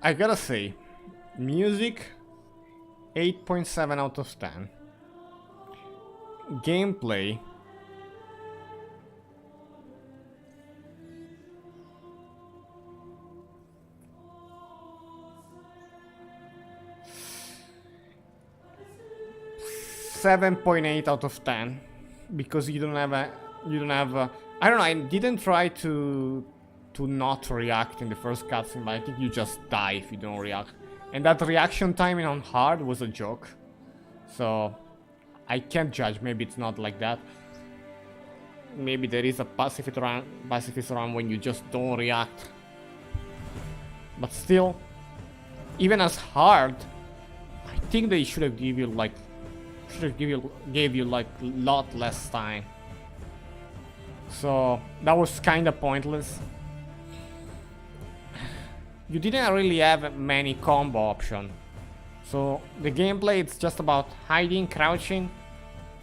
I gotta say, music 8.7 out of 10. Gameplay 7.8 out of 10 because you don't have I don't know, I didn't try to not react in the first cutscene, but I think you just die if you don't react. And that reaction timing on hard was a joke. So I can't judge, maybe it's not like that. Maybe there is a pacifist run when you just don't react. But still, even as hard, I think they should have gave you like lot less time. So that was kinda pointless. You didn't really have many combo options. So the gameplay, it's just about hiding, crouching,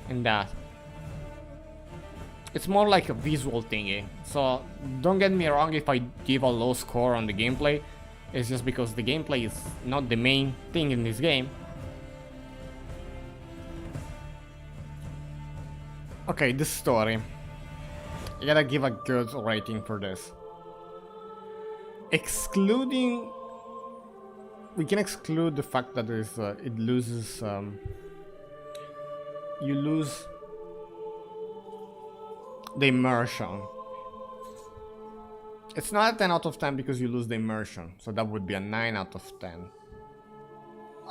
and that. It's more like a visual thingy. So don't get me wrong if I give a low score on the gameplay. It's just because the gameplay is not the main thing in this game. Okay, this story. I gotta give a good rating for this. Excluding... We can exclude the fact that it loses... you lose the immersion. It's not a 10 out of 10 because you lose the immersion, so that would be a 9 out of 10.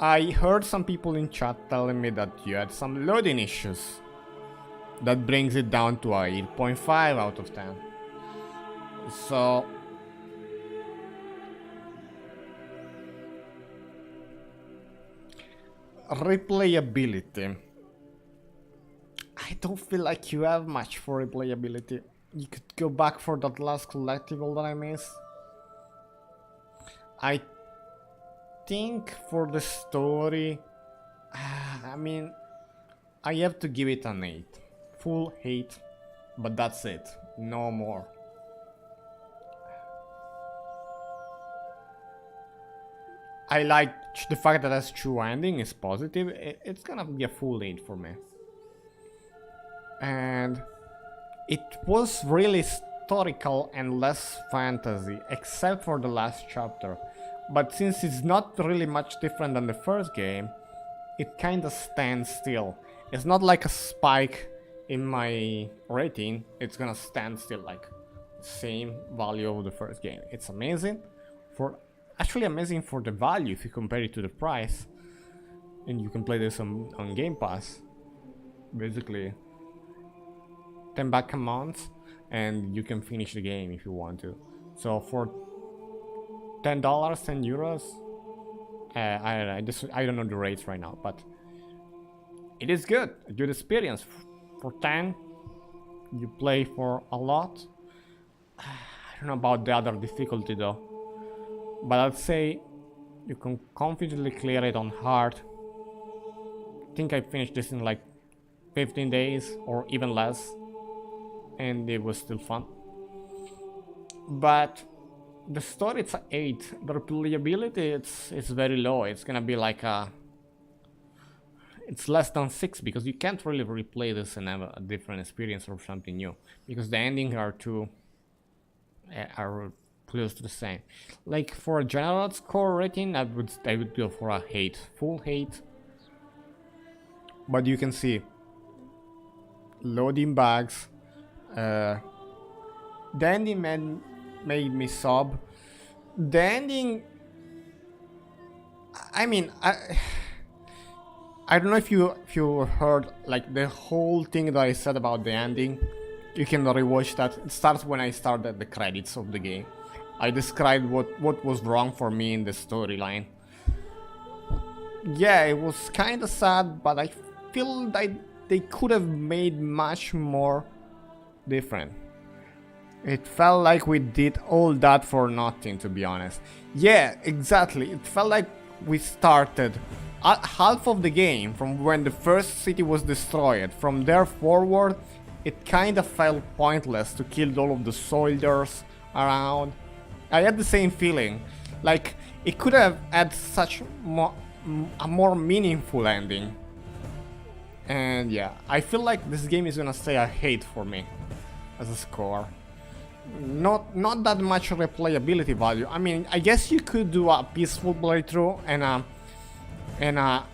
I heard some people in chat telling me that you had some loading issues. That brings it down to a 8.5 out of 10. So... replayability. I don't feel like you have much for replayability. You could go back for that last collectible that I missed. I think for the story, I mean, I have to give it an 8. Full 8, but that's it. No more. I like the fact that that's true ending is positive. It's gonna be a full 8 for me. And it was really historical and less fantasy, except for the last chapter. But since it's not really much different than the first game, it kinda stands still. It's not like a spike in my rating, it's gonna stand still like same value of the first game. It's amazing for... actually amazing for the value if you compare it to the price. And you can play this on Game Pass. Basically $10 a month and you can finish the game if you want to. So for $10, 10 euros, I don't know the rates right now, but it is good, a good experience. For 10, you play for a lot. I don't know about the other difficulty though, but I'd say you can confidently clear it on hard. I think I finished this in like 15 days or even less, and it was still fun. But the story, it's an 8. The replayability, it's very low. It's gonna be like a... it's less than 6 because you can't really replay this and have a different experience or something new, because the endings are too... are close to the same. Like for a general score rating, I would go for a 8, full 8. But you can see loading bugs. The ending made me sob. The ending, I mean, I don't know if you heard like the whole thing that I said about the ending. You can rewatch that. It starts when I started the credits of the game. I described what was wrong for me in the storyline. Yeah, it was kind of sad, but I feel that they could have made much more different. It felt like we did all that for nothing, to be honest. Yeah, exactly. It felt like we started half of the game from when the first city was destroyed. From there forward, it kind of felt pointless to kill all of the soldiers around. I had the same feeling. Like, it could have had such a more meaningful ending. And yeah, I feel like this game is gonna stay a 8 for me as a score. Not that much replayability value. I mean, I guess you could do a peaceful playthrough and a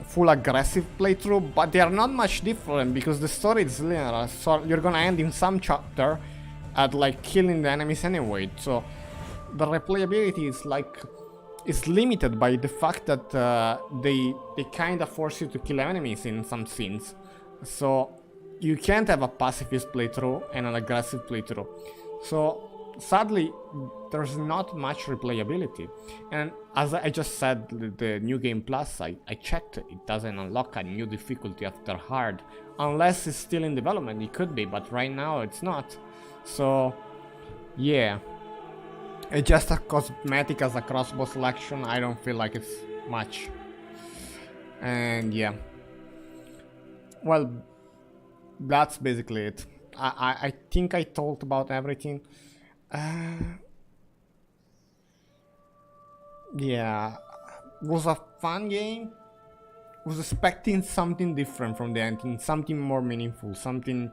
full aggressive playthrough, but they are not much different because the story is linear, so you're gonna end in some chapter at like killing the enemies anyway, so the replayability is limited by the fact that they kinda force you to kill enemies in some scenes, so you can't have a pacifist playthrough and an aggressive playthrough. So sadly, there's not much replayability. And as I just said, the New Game Plus, I checked, it doesn't unlock a new difficulty after hard. Unless it's still in development, it could be, but right now it's not. So, yeah. It's just a cosmetic as a crossbow selection, I don't feel like it's much. And yeah. Well, that's basically it. I think I talked about everything. Yeah, was a fun game. Was expecting something different from the ending, something more meaningful, something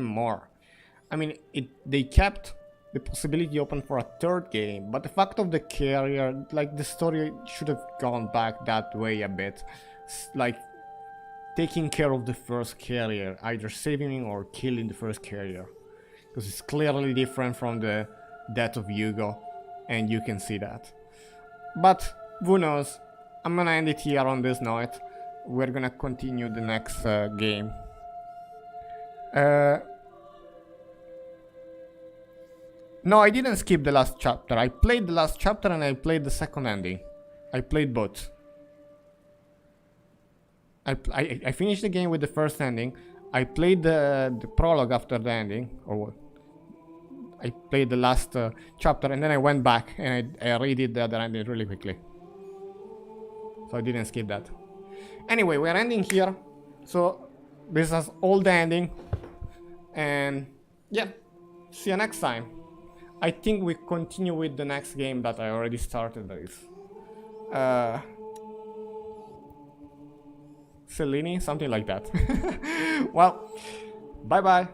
more. I mean, they kept the possibility open for a third game, but the fact of the carrier, like the story should have gone back that way a bit, like taking care of the first carrier, either saving him or killing the first carrier. Because it's clearly different from the death of Hugo, and you can see that. But who knows? I'm gonna end it here on this note. We're gonna continue the next game. No, I didn't skip the last chapter. I played the last chapter and I played the second ending. I played both. I finished the game with the first ending. I played the prologue after the ending, or what? I played the last chapter and then I went back and I redid the other ending really quickly. So I didn't skip that. Anyway, we're ending here. So this is all the ending. And yeah, see you next time. I think we continue with the next game that I already started with. Cellini, something like that. Well, bye bye.